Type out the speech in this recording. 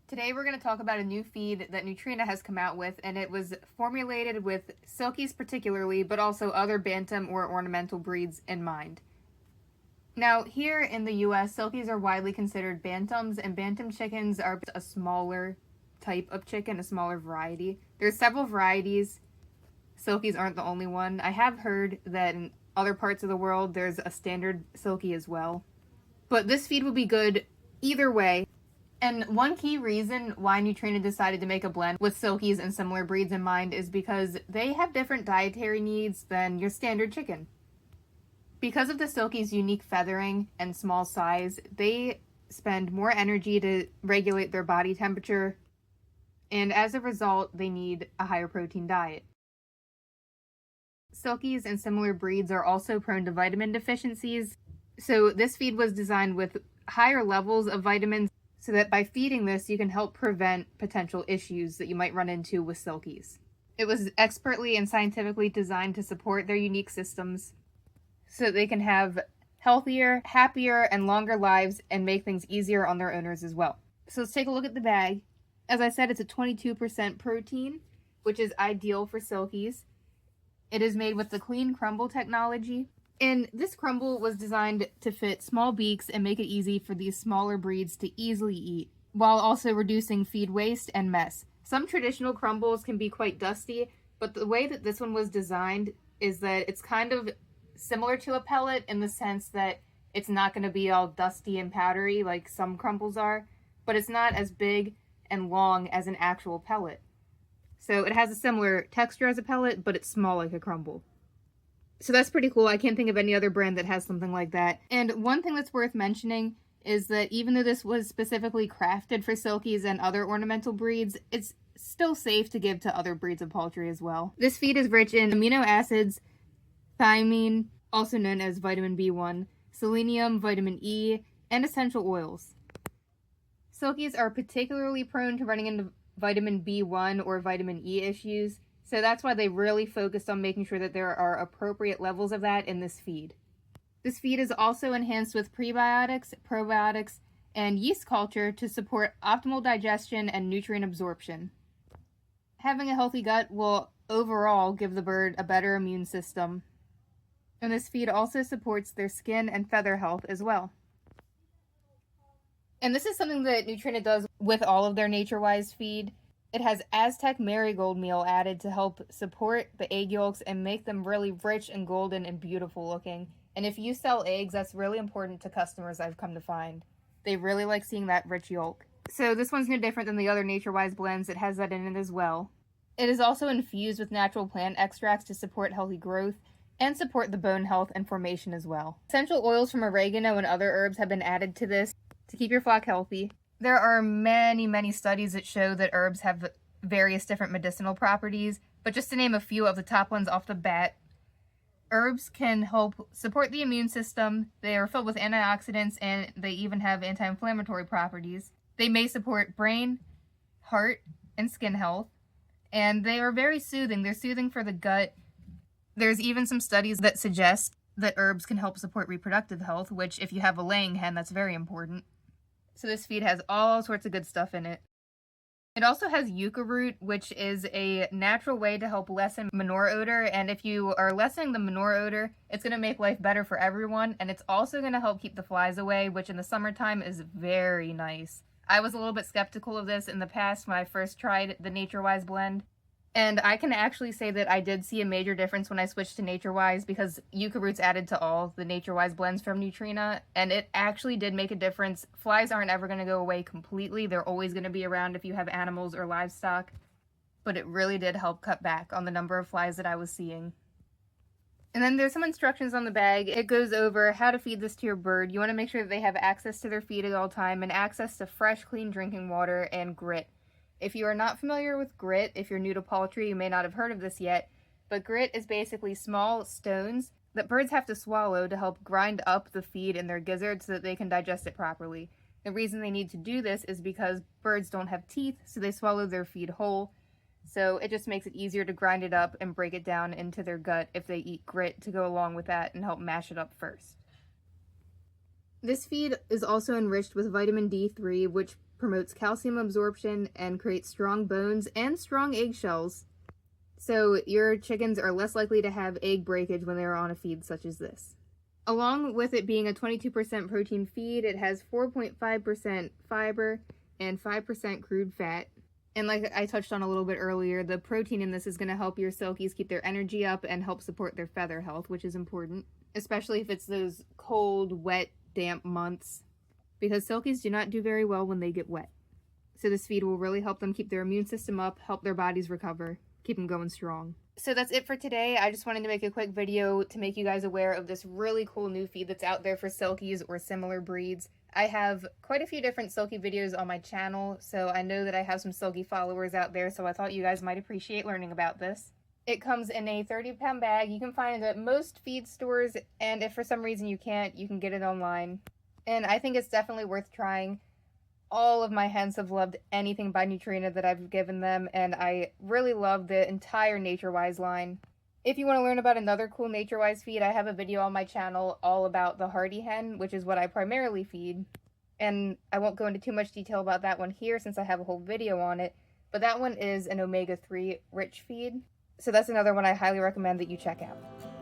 Today we're going to talk about a new feed that Nutrena has come out with, and it was formulated with Silkies particularly, but also other bantam or ornamental breeds in mind. Now, here in the US, Silkies are widely considered bantams, and bantam chickens are a smaller type of chicken, a smaller variety. There's several varieties. Silkies aren't the only one. I have heard that in other parts of the world there's a standard Silkie as well. But this feed would be good either way. And one key reason why Nutrena decided to make a blend with Silkies and similar breeds in mind is because they have different dietary needs than your standard chicken. Because of the Silkies' unique feathering and small size, they spend more energy to regulate their body temperature, and as a result, they need a higher protein diet. Silkies and similar breeds are also prone to vitamin deficiencies, so this feed was designed with higher levels of vitamins so that by feeding this, you can help prevent potential issues that you might run into with Silkies. It was expertly and scientifically designed to support their unique systems so that they can have healthier, happier, and longer lives and make things easier on their owners as well. So let's take a look at the bag. As I said, it's a 22% protein, which is ideal for Silkies. It is made with the clean Crumble technology. And this Crumble was designed to fit small beaks and make it easy for these smaller breeds to easily eat, while also reducing feed waste and mess. Some traditional Crumbles can be quite dusty, but the way that this one was designed is that it's kind of similar to a pellet in the sense that it's not going to be all dusty and powdery like some Crumbles are, but it's not as big and long as an actual pellet. So it has a similar texture as a pellet, but it's small like a Crumble. So that's pretty cool. I can't think of any other brand that has something like that. And one thing that's worth mentioning is that even though this was specifically crafted for Silkies and other ornamental breeds, it's still safe to give to other breeds of poultry as well. This feed is rich in amino acids, thiamine, also known as vitamin B1, selenium, vitamin E, and essential oils. Silkies are particularly prone to running into vitamin B1 or vitamin E issues, so that's why they really focused on making sure that there are appropriate levels of that in this feed. This feed is also enhanced with prebiotics, probiotics, and yeast culture to support optimal digestion and nutrient absorption. Having a healthy gut will overall give the bird a better immune system. And this feed also supports their skin and feather health as well. And this is something that Nutrena does with all of their NatureWise feed. It has Aztec marigold meal added to help support the egg yolks and make them really rich and golden and beautiful looking. And if you sell eggs, that's really important to customers, I've come to find. They really like seeing that rich yolk. So this one's no different than the other NatureWise blends. It has that in it as well. It is also infused with natural plant extracts to support healthy growth and support the bone health and formation as well. Essential oils from oregano and other herbs have been added to this to keep your flock healthy. There are many studies that show that herbs have various different medicinal properties, but just to name a few of the top ones off the bat, herbs can help support the immune system. They are filled with antioxidants, and they even have anti-inflammatory properties. They may support brain, heart, and skin health, and they are very soothing. They're soothing for the gut. There's even some studies that suggest that herbs can help support reproductive health, which if you have a laying hen, that's very important. So this feed has all sorts of good stuff in it. It also has yucca root, which is a natural way to help lessen manure odor. And if you are lessening the manure odor, it's going to make life better for everyone. And it's also going to help keep the flies away, which in the summertime is very nice. I was a little bit skeptical of this in the past when I first tried the NatureWise blend. And I can actually say that I did see a major difference when I switched to NatureWise because yucca root's added to all the NatureWise blends from Nutrena, and it actually did make a difference. Flies aren't ever going to go away completely. They're always going to be around if you have animals or livestock, but it really did help cut back on the number of flies that I was seeing. And then there's some instructions on the bag. It goes over how to feed this to your bird. You want to make sure that they have access to their feed at all time and access to fresh, clean drinking water and grit. If you are not familiar with grit, if you're new to poultry, you may not have heard of this yet, but grit is basically small stones that birds have to swallow to help grind up the feed in their gizzards so that they can digest it properly. The reason they need to do this is because birds don't have teeth, so they swallow their feed whole. So it just makes it easier to grind it up and break it down into their gut if they eat grit to go along with that and help mash it up first. This feed is also enriched with vitamin D3, which promotes calcium absorption and creates strong bones and strong eggshells. So your chickens are less likely to have egg breakage when they're on a feed such as this. Along with it being a 22% protein feed, it has 4.5% fiber and 5% crude fat. And like I touched on a little bit earlier, the protein in this is going to help your silkies keep their energy up and help support their feather health, which is important, especially if it's those cold, wet, damp months, because silkies do not do very well when they get wet. So this feed will really help them keep their immune system up, help their bodies recover, keep them going strong. So that's it for today. I just wanted to make a quick video to make you guys aware of this really cool new feed that's out there for silkies or similar breeds. I have quite a few different silkie videos on my channel, so I know that I have some silkie followers out there, so I thought you guys might appreciate learning about this. It comes in a 30-pound bag. You can find it at most feed stores, and if for some reason you can't, you can get it online. And I think it's definitely worth trying. All of my hens have loved anything by Nutrena that I've given them, and I really love the entire NatureWise line. If you want to learn about another cool NatureWise feed, I have a video on my channel all about the hardy hen, which is what I primarily feed. And I won't go into too much detail about that one here since I have a whole video on it, but that one is an omega-3 rich feed. So that's another one I highly recommend that you check out.